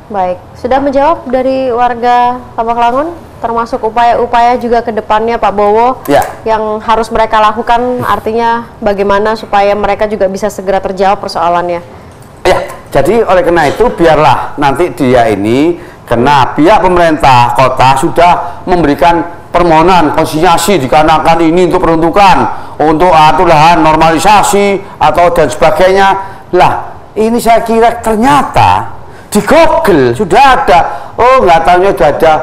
Baik, sudah menjawab dari warga Tambak Langun, termasuk upaya-upaya juga ke depannya Pak Bowo ya, yang harus mereka lakukan, artinya bagaimana supaya mereka juga bisa segera terjawab persoalannya. Ya, jadi oleh karena itu biarlah nanti dia ini, karena pihak pemerintah kota sudah memberikan permohonan konsinyasi dikarenakan ini untuk peruntukan, untuk atur lahan normalisasi atau dan sebagainya. Lah, ini saya kira ternyata di Google sudah ada, oh nggak tahunya sudah ada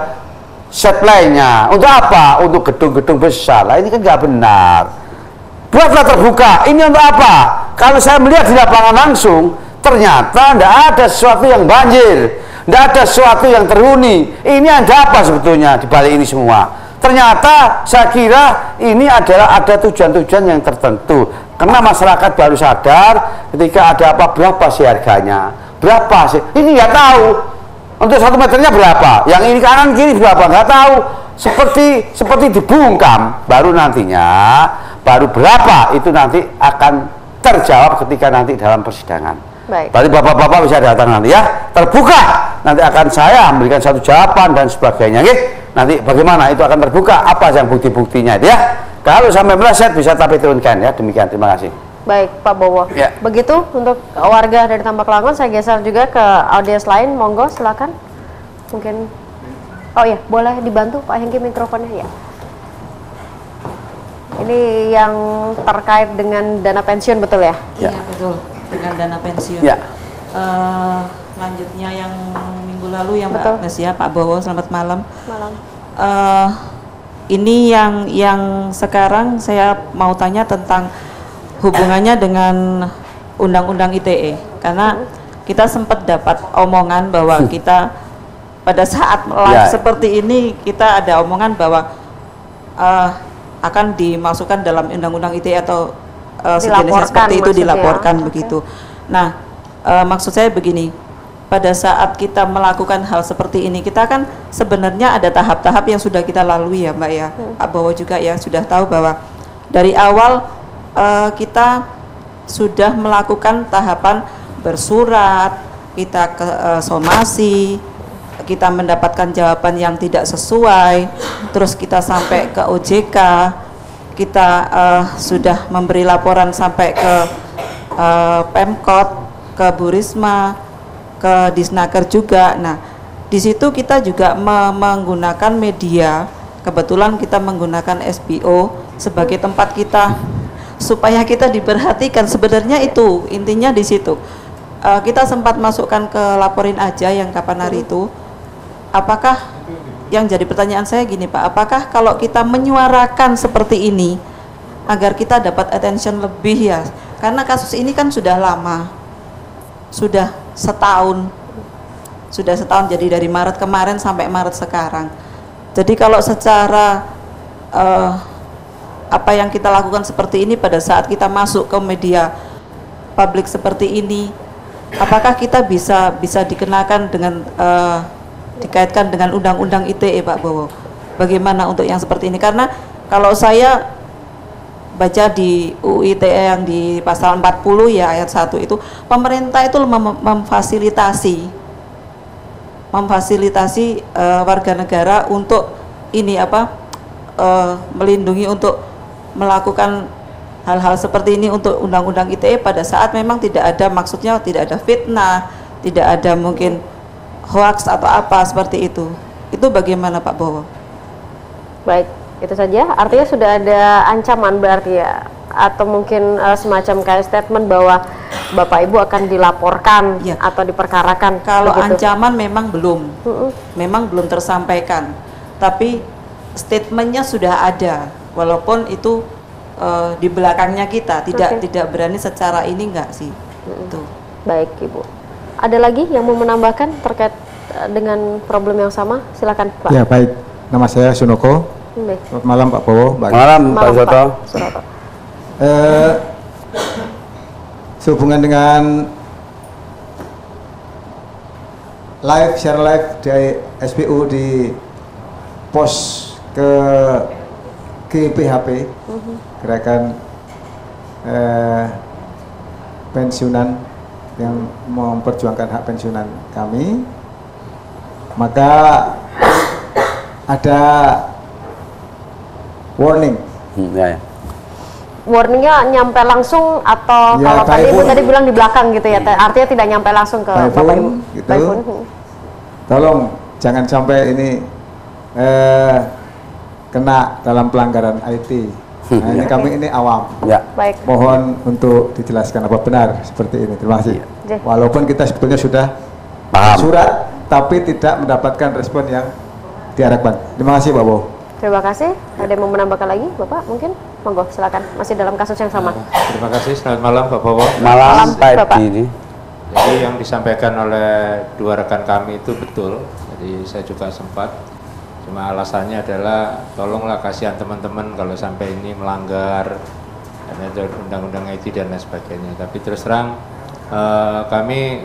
supply-nya. Untuk apa? Untuk gedung-gedung besar. Lah ini kan nggak benar. Buatlah terbuka. Ini untuk apa? Kalau saya melihat di lapangan langsung, ternyata tidak ada sesuatu yang banjir, tidak ada sesuatu yang terhuni. Ini ada apa sebetulnya di balik ini semua? Ternyata saya kira ini adalah ada tujuan-tujuan yang tertentu. Karena masyarakat baru sadar ketika ada apa, berapa sih harganya? Berapa sih? Ini nggak tahu. Untuk 1 meternya berapa? Yang ini kanan kiri berapa? Nggak tahu. Seperti dibungkam. Baru nantinya, baru berapa itu nanti akan terjawab ketika nanti dalam persidangan. Baik. Tadi bapak-bapak bisa datang nanti ya, terbuka. Nanti akan saya memberikan satu jawaban dan sebagainya. Nanti bagaimana itu akan terbuka? Apa yang bukti-buktinya itu ya? Kalau sampai meleset bisa tapi turunkan ya. Demikian. Terima kasih. Baik, Pak Bowo. Ya. Begitu untuk warga dari Tambak Langun, saya geser juga ke audiens lain. Monggo, silakan. Mungkin, oh ya, boleh dibantu Pak Hengki mikrofonnya ya. Ini yang terkait dengan dana pensiun, betul ya? Iya, betul. Dengan dana pensiun. Ya. Lanjutnya yang minggu lalu yang Betul. Mbak Mesia, Pak Bowo, selamat malam. Malam. Ini yang sekarang saya mau tanya tentang hubungannya dengan Undang-Undang ITE, karena kita sempat dapat omongan bahwa kita pada saat live seperti ini kita ada omongan bahwa akan dimasukkan dalam Undang-Undang ITE atau sejenisnya seperti itu, dilaporkan begitu. Nah, maksud saya begini, pada saat kita melakukan hal seperti ini, kita kan sebenarnya ada tahap-tahap yang sudah kita lalui ya Mbak ya, Pak Bowo juga ya sudah tahu bahwa dari awal kita sudah melakukan tahapan bersurat, kita ke somasi, kita mendapatkan jawaban yang tidak sesuai, terus kita sampai ke OJK, kita sudah memberi laporan sampai ke Pemkot, ke Bu Risma, ke Disnaker juga. Nah, di situ kita juga menggunakan media, kebetulan kita menggunakan SBO sebagai tempat kita supaya kita diperhatikan. Sebenarnya itu intinya di situ. Kita sempat masukkan ke laporin aja yang kapan hari itu. Apakah yang jadi pertanyaan saya gini Pak, apakah kalau kita menyuarakan seperti ini agar kita dapat attention lebih ya? Karena kasus ini kan sudah lama, sudah setahun jadi dari Maret kemarin sampai Maret sekarang. Jadi kalau secara apa yang kita lakukan seperti ini pada saat kita masuk ke media publik seperti ini, apakah kita bisa dikenakan dengan dikaitkan dengan Undang-Undang ITE Pak Bowo? Bagaimana untuk yang seperti ini? Karena kalau saya baca di UU ITE yang di pasal 40 ya ayat 1 itu, pemerintah itu memfasilitasi warga negara untuk ini melindungi untuk melakukan hal-hal seperti ini untuk undang-undang ITE pada saat memang tidak ada, maksudnya tidak ada fitnah, tidak ada mungkin hoax atau apa seperti itu. Itu bagaimana Pak Bowo? Baik, itu saja. Artinya sudah ada ancaman berarti ya, atau mungkin semacam kayak statement bahwa Bapak Ibu akan dilaporkan ya, atau diperkarakan. Kalau begitu? ancaman memang belum tersampaikan, tapi statementnya sudah ada, walaupun itu di belakangnya kita tidak berani secara ini enggak sih. Itu. Baik Ibu. Ada lagi yang mau menambahkan terkait dengan problem yang sama? Silakan Pak. Ya baik, nama saya Sunoko. Baik. Selamat malam Pak Bowo. Malam Pak Soto. Sehubungan dengan share live dari SPU di post ke GPHP, gerakan pensiunan yang memperjuangkan hak pensiunan kami, maka ada warning. Ya. Warningnya nyampe langsung atau Ya, kalau tadi Ibu typhoon. tadi bilang di belakang gitu ya, artinya tidak nyampe langsung ke Bapak Ibu. Typhoon, gitu. Typhoon. Tolong jangan sampai ini kena dalam pelanggaran IT. Nah, ini kami ini awam. Ya. Baik. Mohon untuk dijelaskan apa benar seperti ini. Terima kasih. Ya. Walaupun kita sebetulnya sudah Paham. surat, tapi tidak mendapatkan respon yang diharapkan. Terima kasih Pak Bowo. Terima kasih. Ada yang mau menambahkan lagi, Bapak? Mungkin, monggo, silakan. Masih dalam kasus yang sama. Terima kasih. Selamat malam Pak Bowo. Malam Pak Bapak. Edi ini. Jadi yang disampaikan oleh dua rekan kami itu betul. Jadi saya juga sempat. Cuma alasannya adalah tolonglah kasihan teman-teman kalau sampai ini melanggar undang-undang IT dan lain sebagainya. Tapi terus terang kami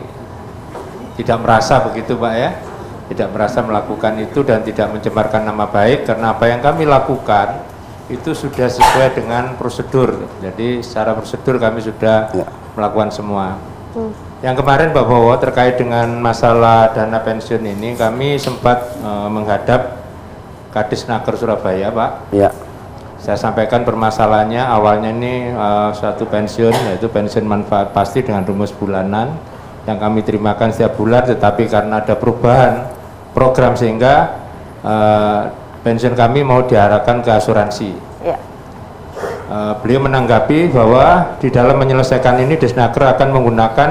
tidak merasa begitu Pak ya. Tidak merasa melakukan itu dan tidak mencemarkan nama baik, karena apa yang kami lakukan itu sudah sesuai dengan prosedur. Jadi secara prosedur kami sudah melakukan semua. Yang kemarin Pak Bowo terkait dengan masalah dana pensiun ini, kami sempat menghadap Kadisnaker Surabaya Pak. Ya. Saya sampaikan permasalahannya, awalnya ini suatu pensiun, yaitu pensiun manfaat pasti dengan rumus bulanan yang kami terimakan setiap bulan, tetapi karena ada perubahan program sehingga pensiun kami mau diarahkan ke asuransi. Ya. Beliau menanggapi bahwa di dalam menyelesaikan ini Disnaker akan menggunakan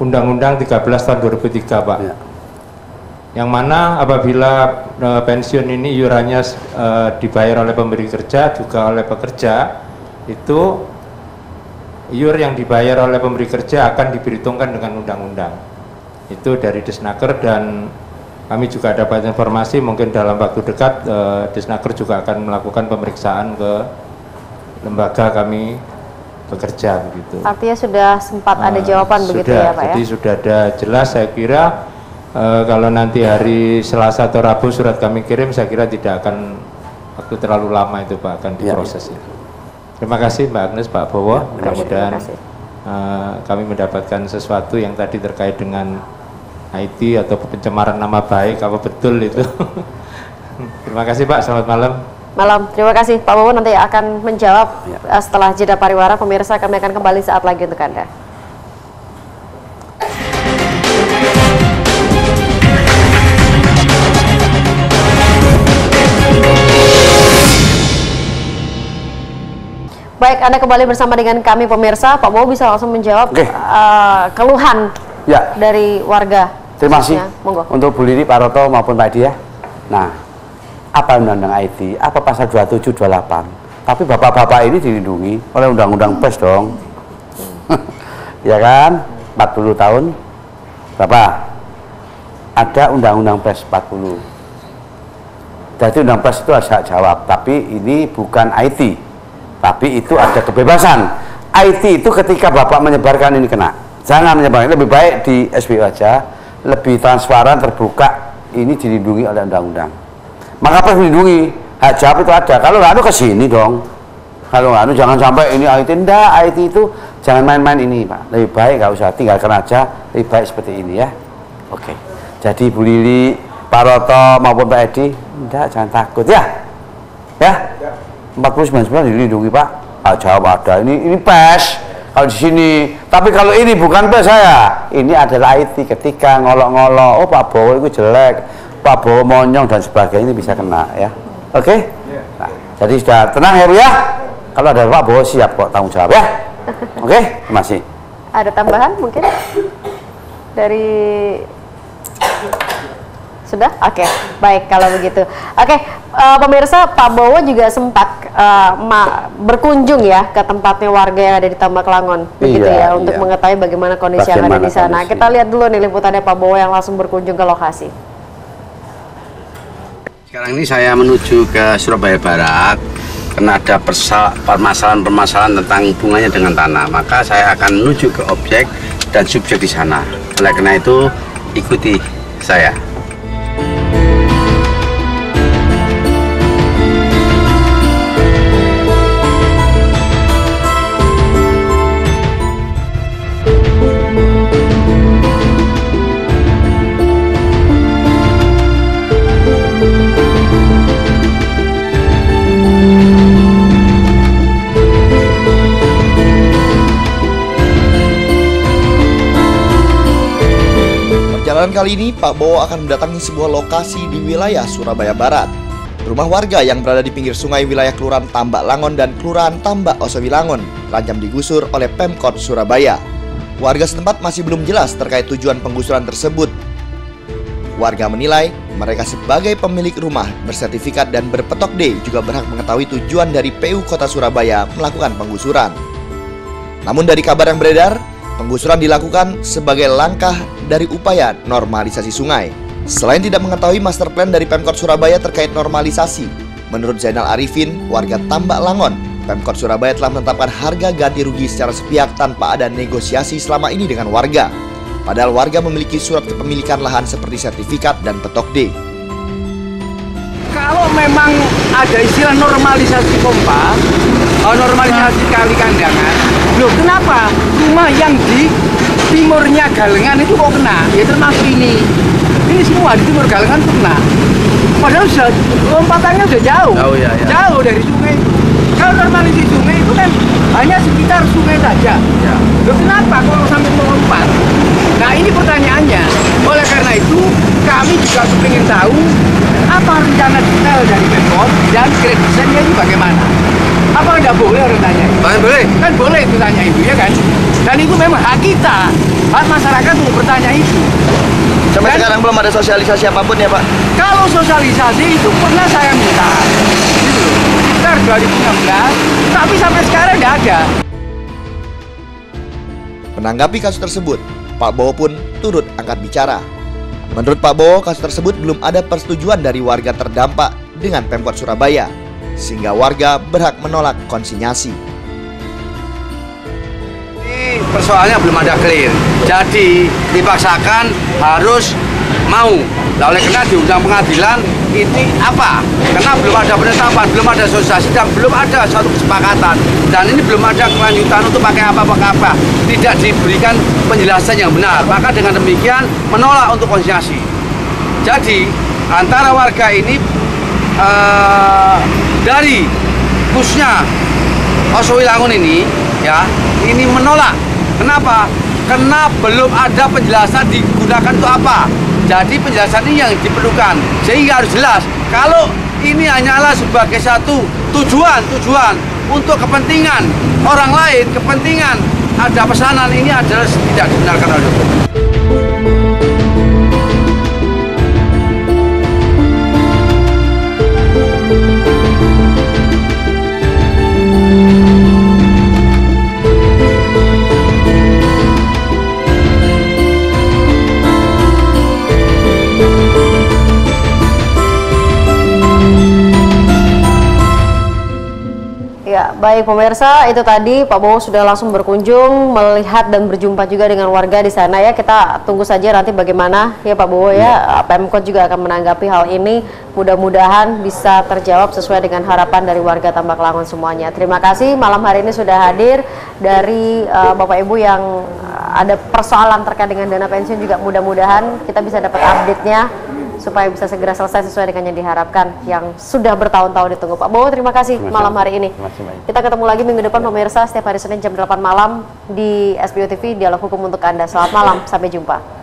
Undang-Undang 13 tahun 2003 Pak. Ya. Yang mana apabila pensiun ini iurannya dibayar oleh pemberi kerja juga oleh pekerja, itu iur yang dibayar oleh pemberi kerja akan diperhitungkan dengan undang-undang. Itu dari Disnaker, dan kami juga dapat informasi mungkin dalam waktu dekat Disnaker juga akan melakukan pemeriksaan ke lembaga kami bekerja begitu. Artinya sudah sempat ada jawaban begitu ya Pak ya? Jadi sudah ada jelas, saya kira kalau nanti hari Selasa atau Rabu surat kami kirim, saya kira tidak akan waktu terlalu lama itu Pak, akan diproses itu. Terima kasih Mbak Agnes, Pak Bowo. Mudah-mudahan kami mendapatkan sesuatu yang tadi terkait dengan IT atau pencemaran nama baik, apa betul itu. Terima kasih Pak, selamat malam. Malam, terima kasih Pak Bowo, nanti akan menjawab setelah jeda pariwara. Pemirsa, kami akan kembali saat lagi untuk Anda. Baik, Anda kembali bersama dengan kami pemirsa. Pak Bowo bisa langsung menjawab keluhan dari warga. Terima kasih Monggo. untuk Bu Lili, Pak Roto maupun Pak Edi ya. Nah, apa undang-undang IT? Apa pasal 27, 28? Tapi bapak-bapak ini dilindungi oleh undang-undang PES dong. Ya kan? 40 tahun. Berapa? Ada undang-undang PES 40. Jadi undang PES itu hak jawab, tapi ini bukan IT. Tapi itu ada kebebasan. IT itu ketika Bapak menyebarkan ini kena. Jangan menyebarkan, lebih baik di SPU aja, lebih transparan, terbuka, ini dilindungi oleh undang-undang. Maka apa dilindungi? Hak jawab itu ada. Kalau nggak ada ke sini dong. Kalau nggak, jangan sampai ini IT, enggak, IT itu jangan main-main ini Pak. Lebih baik nggak usah, tinggalkan aja, lebih baik seperti ini ya. Oke. Jadi Bu Lili, Pak Roto maupun Pak Edi, enggak, jangan takut ya. Ya. 49 dilindungi Pak. Jawab ada. Ini PES kalau di sini. Tapi kalau ini bukan PES saya. Ini adalah IT ketika ngolok-ngolok, oh Pak Bowo itu jelek, Pak Bowo monyong dan sebagainya, ini bisa kena ya. Oke? Nah, jadi sudah tenang ya Bu ya. Kalau ada Pak Bowo siap kok tanggung jawab ya. Oke, terima kasih. Ada tambahan mungkin dari sudah? Oke, baik kalau begitu. Oke, pemirsa, Pak Bowo juga sempat berkunjung ya ke tempatnya warga yang ada di Tambak Langon, begitu ya, untuk mengetahui bagaimana kondisi yang ada di sana. Kondisi. Kita lihat dulu nih liputannya Pak Bowo yang langsung berkunjung ke lokasi. Sekarang ini saya menuju ke Surabaya Barat karena ada permasalahan-permasalahan tentang hubungannya dengan tanah. Maka saya akan menuju ke objek dan subjek di sana. Oleh karena itu, ikuti saya. Perjalanan kali ini, Pak Bowo akan mendatangi sebuah lokasi di wilayah Surabaya Barat. Rumah warga yang berada di pinggir sungai wilayah Kelurahan Tambak Langon dan Kelurahan Tambak Osowilangon terancam digusur oleh Pemkot Surabaya. Warga setempat masih belum jelas terkait tujuan penggusuran tersebut. Warga menilai mereka sebagai pemilik rumah bersertifikat dan berpetok D juga berhak mengetahui tujuan dari PU Kota Surabaya melakukan penggusuran. Namun dari kabar yang beredar, penggusuran dilakukan sebagai langkah dari upaya normalisasi sungai. Selain tidak mengetahui master plan dari Pemkot Surabaya terkait normalisasi, menurut Zainal Arifin, warga Tambak Langon, Pemkot Surabaya telah menetapkan harga ganti rugi secara sepihak tanpa ada negosiasi selama ini dengan warga. Padahal warga memiliki surat kepemilikan lahan seperti sertifikat dan petok D. Kalau memang ada istilah normalisasi pompa, normalisasi kali kandangan, loh kenapa rumah yang di timurnya Galengan itu kok kena? Ya termasuk ini semua di timur Galengan itu kena. Padahal sudah lompatannya sudah jauh, jauh dari sungai. Kalau normalisasi sungai itu kan hanya sekitar sungai saja. Loh kenapa kalau sampai melompat? Nah ini pertanyaannya. Oleh karena itu kami juga ingin tahu apa rencana detail dari Pemkot dan grade desainnya itu bagaimana. Apa tidak boleh orang tanya? Boleh. Kan boleh itu tanya itu ya kan. Dan itu memang hak kita, hak masyarakat untuk bertanya itu. Sampai sekarang belum ada sosialisasi apapun ya Pak? Kalau sosialisasi itu pernah saya minta, gitu. Sekitar 2016, tapi sampai sekarang tidak ada. Menanggapi kasus tersebut, Pak Bowo pun turut angkat bicara. Menurut Pak Bowo, kasus tersebut belum ada persetujuan dari warga terdampak dengan Pemkot Surabaya, sehingga warga berhak menolak konsinyasi. Ini persoalannya belum ada clear, jadi dipaksakan harus mau. Nah, oleh karena diundang pengadilan ini apa? Karena belum ada penetapan, belum ada sosialisasi dan belum ada suatu kesepakatan. Dan ini belum ada kelanjutan untuk pakai apa-apa. Tidak diberikan penjelasan yang benar. Maka dengan demikian menolak untuk konsinyasi. Jadi antara warga ini dari khususnya Osowilangon ini ya, ini menolak. Kenapa? Karena belum ada penjelasan digunakan untuk apa. Jadi penjelasan ini yang diperlukan, sehingga harus jelas kalau ini hanyalah sebagai satu tujuan untuk kepentingan orang lain, kepentingan ada pesanan, ini adalah tidak dibenarkan oleh hukum. Ya, baik pemirsa, itu tadi Pak Bowo sudah langsung berkunjung, melihat dan berjumpa juga dengan warga di sana ya. Kita tunggu saja nanti bagaimana ya Pak Bowo ya. Pemkot juga akan menanggapi hal ini. Mudah-mudahan bisa terjawab sesuai dengan harapan dari warga Tambak Langon semuanya. Terima kasih malam hari ini sudah hadir dari Bapak Ibu yang ada persoalan terkait dengan dana pensiun juga. Mudah-mudahan kita bisa dapat update-nya supaya bisa segera selesai sesuai dengan yang diharapkan yang sudah bertahun-tahun ditunggu. Pak Bowo, terima kasih malam hari ini. Kita ketemu lagi minggu depan pemirsa setiap hari Senin jam 8 malam di SBO TV Dialog Hukum untuk Anda. Selamat malam, sampai jumpa.